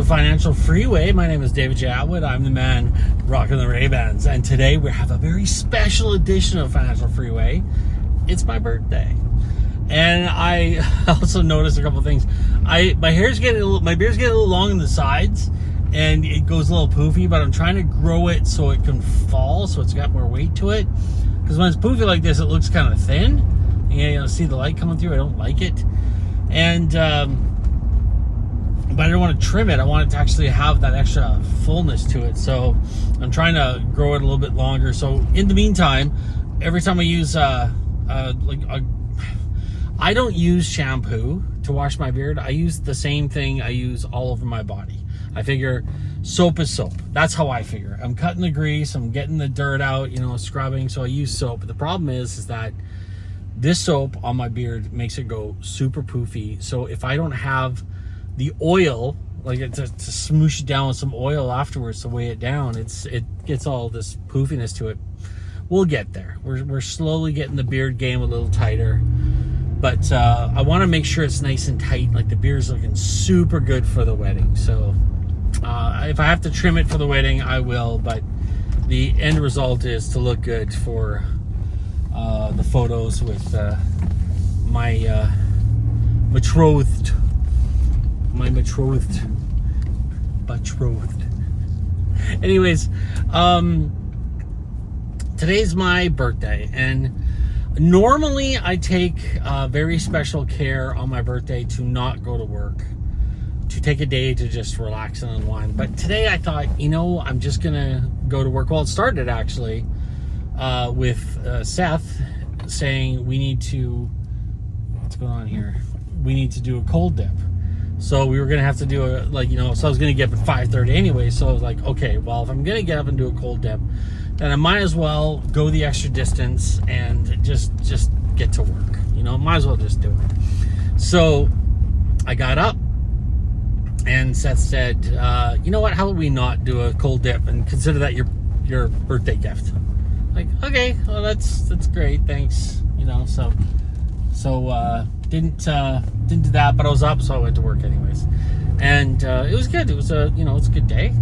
to Financial Freeway. My name is David J. Atwood. I'm the man rocking the Ray-Bans. And today we have a very special edition of Financial Freeway. It's my birthday. And I also noticed a couple of things. My beard's getting a little long on the sides, and it goes a little poofy, but I'm trying to grow it so it can fall, so it's got more weight to it. Because when it's poofy like this, it looks kind of thin. And you know, see the light coming through. I don't like it. And but I don't want to trim it. I want it to actually have that extra fullness to it. So I'm trying to grow it a little bit longer. So in the meantime, every time I use I don't use shampoo to wash my beard. I use the same thing I use all over my body. I figure soap is soap. That's how I figure. I'm cutting the grease, I'm getting the dirt out, you know, scrubbing, so I use soap. But the problem is that this soap on my beard makes it go super poofy. So if I don't have the oil, like to smoosh it down with some oil afterwards to weigh it down, it gets all this poofiness to it. We'll get there. We're slowly getting the beard game a little tighter. But I want to make sure it's nice and tight. Like the beard's looking super good for the wedding. So if I have to trim it for the wedding, I will. But the end result is to look good for the photos with my betrothed. Anyways, today's my birthday, and normally I take very special care on my birthday to not go to work, to take a day to just relax and unwind. But today I thought, you know, I'm just gonna go to work. Well, it started actually with Seth saying we need to, what's going on here? We need to do a cold dip. So we were gonna have to do so I was gonna get up at 5:30 anyway. So I was like, okay, well, if I'm gonna get up and do a cold dip, then I might as well go the extra distance and just get to work. You know, might as well just do it. So I got up, and Seth said, you know what, how about we not do a cold dip and consider that your birthday gift? Like, okay, well, that's great, thanks. You know, so didn't do that, but I was up, so I went to work anyways. And it was good. It was it's a good day.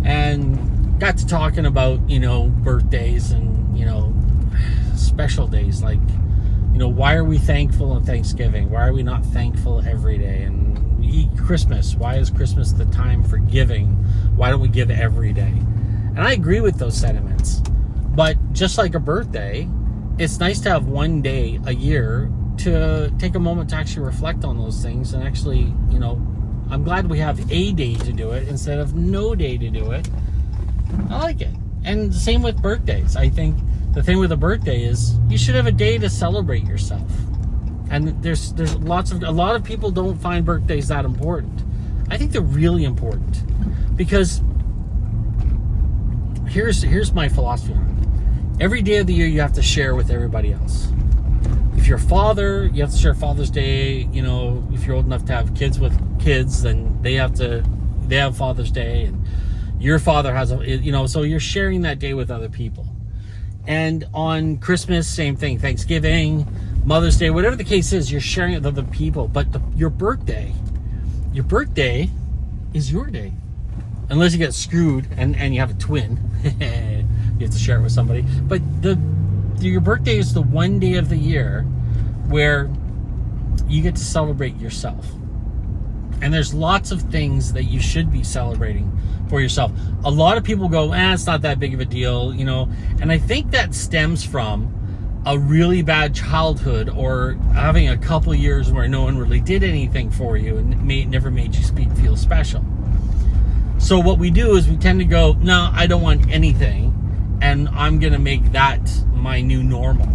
And got to talking about, you know, birthdays and, you know, special days. Like, you know, why are we thankful on Thanksgiving? Why are we not thankful every day? And Christmas, why is Christmas the time for giving? Why don't we give every day? And I agree with those sentiments. But just like a birthday, it's nice to have one day a year to take a moment to actually reflect on those things. And actually, you know, I'm glad we have a day to do it instead of no day to do it. I like it. And same with birthdays. I think the thing with a birthday is you should have a day to celebrate yourself. And there's a lot of people don't find birthdays that important. I think they're really important, because here's my philosophy on it. Every day of the year you have to share with everybody else. If you're a father, you have to share Father's Day. You know, if you're old enough to have kids with kids, then they have Father's Day, and your father has so you're sharing that day with other people. And on Christmas, same thing. Thanksgiving, Mother's Day, whatever the case is, you're sharing it with other people. But your birthday is your day. Unless you get screwed and you have a twin. You have to share it with somebody. But your birthday is the one day of the year where you get to celebrate yourself. And there's lots of things that you should be celebrating for yourself. A lot of people go, it's not that big of a deal, you know. And I think that stems from a really bad childhood, or having a couple years where no one really did anything for you and never made you feel special. So what we do is we tend to go, no, I don't want anything, and I'm gonna make that my new normal.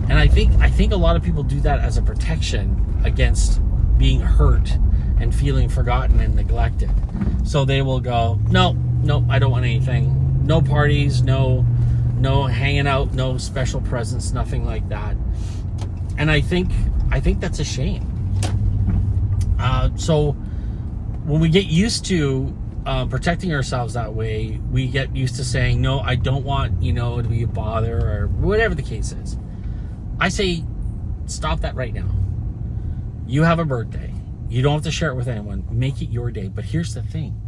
And I think a lot of people do that as a protection against being hurt and feeling forgotten and neglected. So they will go, no, I don't want anything. No parties, no hanging out, no special presents, nothing like that. And I think that's a shame. So when we get used to protecting ourselves that way, we get used to saying, no, I don't want, to be a bother, or whatever the case is. I say, stop that right now. You have a birthday. You don't have to share it with anyone. Make it your day. But here's the thing.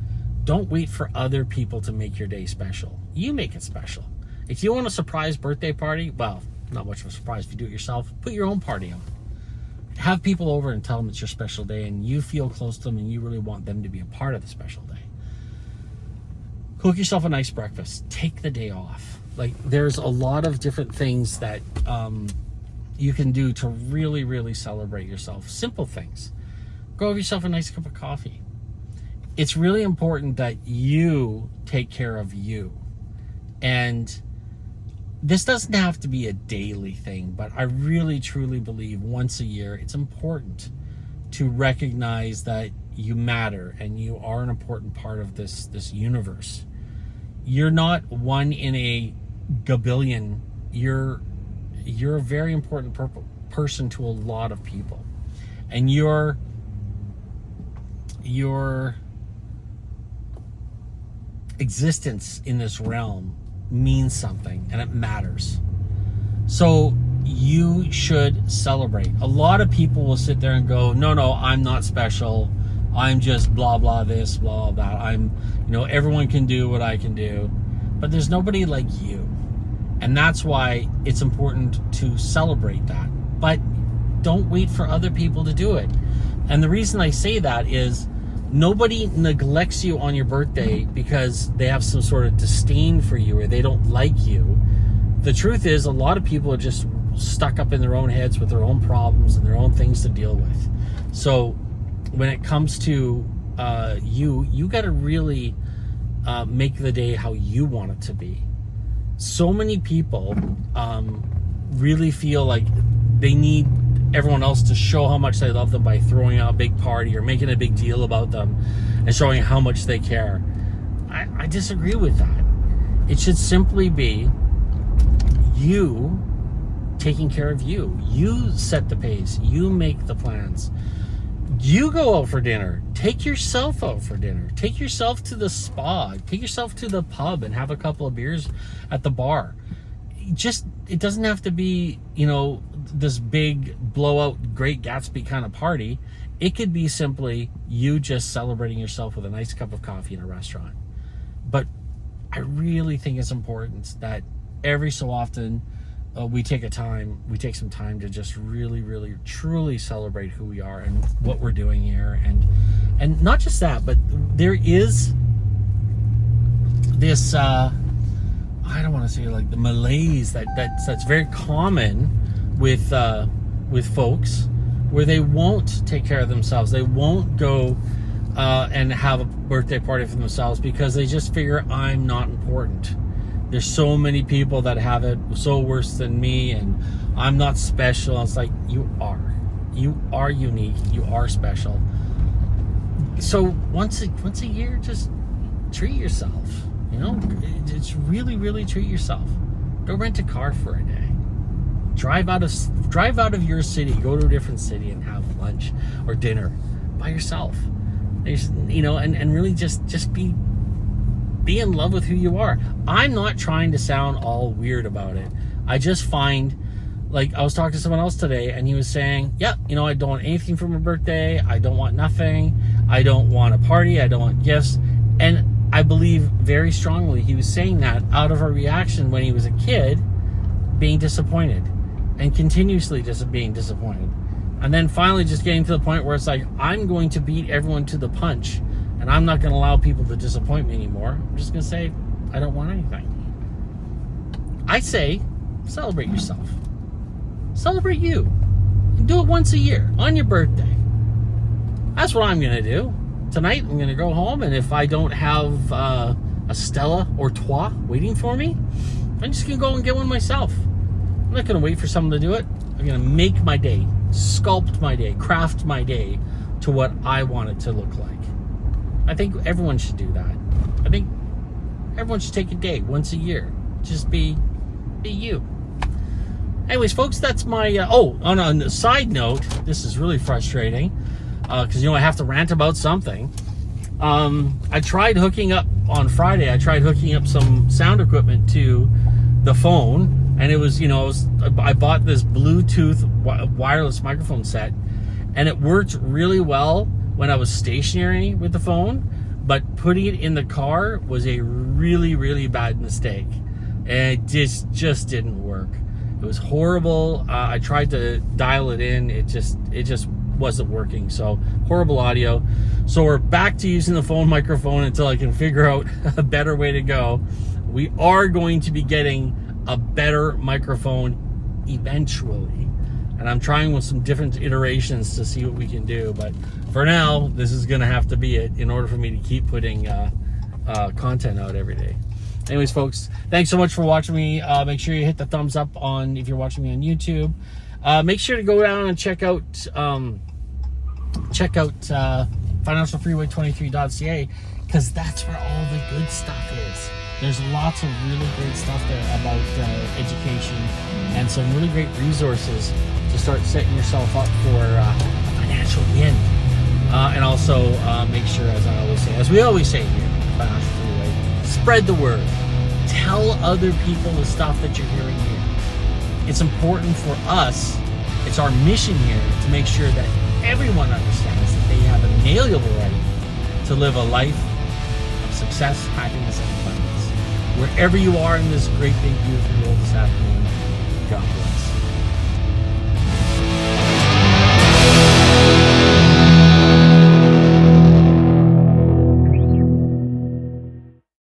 Don't wait for other people to make your day special. You make it special. If you want a surprise birthday party, well, not much of a surprise if you do it yourself. Put your own party on. Have people over and tell them it's your special day and you feel close to them and you really want them to be a part of the special day. Cook yourself a nice breakfast. Take the day off. Like, there's a lot of different things that you can do to really, really celebrate yourself. Simple things. Go have yourself a nice cup of coffee. It's really important that you take care of you. And this doesn't have to be a daily thing, but I really, truly believe once a year, it's important to recognize that you matter and you are an important part of this universe. You're not one in a gabillion. You're a very important person to a lot of people. And your existence in this realm means something and it matters. So you should celebrate. A lot of people will sit there and go, no, I'm not special. I'm just blah, blah, this, blah, that. Everyone can do what I can do. But there's nobody like you. And that's why it's important to celebrate that. But don't wait for other people to do it. And the reason I say that is nobody neglects you on your birthday because they have some sort of disdain for you or they don't like you. The truth is, a lot of people are just stuck up in their own heads with their own problems and their own things to deal with. So when it comes to you got to really make the day how you want it to be. So many people really feel like they need everyone else to show how much they love them by throwing out a big party or making a big deal about them and showing how much they care. I disagree with that. It should simply be you taking care of you. You set the pace. You make the plans. You go out for dinner. Take yourself out for dinner. Take yourself to the spa. Take yourself to the pub and have a couple of beers at the bar. It doesn't have to be, this big blowout Great Gatsby kind of party. It could be simply you just celebrating yourself with a nice cup of coffee in a restaurant. But I really think it's important that every so often we take some time to just really, really, truly celebrate who we are and what we're doing here. And not just that, but there is this, I don't want to say like the malaise that's very common with folks, where they won't take care of themselves. They won't go and have a birthday party for themselves because they just figure, I'm not important. There's so many people that have it so worse than me, and I'm not special. It's like, you are unique. You are special. So once a year, just treat yourself. It's really, really treat yourself. Go rent a car for a day. Drive out of your city, go to a different city and have lunch or dinner by yourself. And really just be in love with who you are. I'm not trying to sound all weird about it. I just find, like, I was talking to someone else today and he was saying, I don't want anything for my birthday. I don't want nothing. I don't want a party. I don't want gifts. And I believe very strongly he was saying that out of a reaction when he was a kid, being disappointed and continuously just being disappointed. And then finally just getting to the point where it's like, I'm going to beat everyone to the punch and I'm not going to allow people to disappoint me anymore. I'm just going to say, I don't want anything. I say, celebrate yourself. Celebrate you. And do it once a year on your birthday. That's what I'm going to do. Tonight, I'm going to go home, and if I don't have a Stella or Trois waiting for me, I'm just going to go and get one myself. I'm not going to wait for someone to do it. I'm going to make my day, sculpt my day, craft my day to what I want it to look like. I think everyone should do that. I think everyone should take a day once a year. Just be you. Anyways, folks, that's my... on a side note, this is really frustrating. Because, I have to rant about something. I tried hooking up on Friday. I tried hooking up some sound equipment to the phone. And it was, I bought this Bluetooth wireless microphone set. And it worked really well when I was stationary with the phone, but putting it in the car was a really, really bad mistake. And it just didn't work. It was horrible. I tried to dial it in. It just wasn't working. So horrible audio. So we're back to using the phone microphone until I can figure out a better way to go. We are going to be getting a better microphone eventually. And I'm trying with some different iterations to see what we can do. But for now, this is going to have to be it in order for me to keep putting content out every day. Anyways, folks, thanks so much for watching me. Make sure you hit the thumbs up on if you're watching me on YouTube. Make sure to go down and check out financialfreeway23.ca, because that's where all the good stuff is. There's lots of really great stuff there about education and some really great resources to start setting yourself up for a financial win. And also make sure, as I always say, as we always say here, Financial Freeway, spread the word. Tell other people the stuff that you're hearing here. It's important for us. It's our mission here to make sure that everyone understands that they have an inalienable right to live a life of success, happiness, and abundance. Wherever you are in this great, big, beautiful world this afternoon, God bless.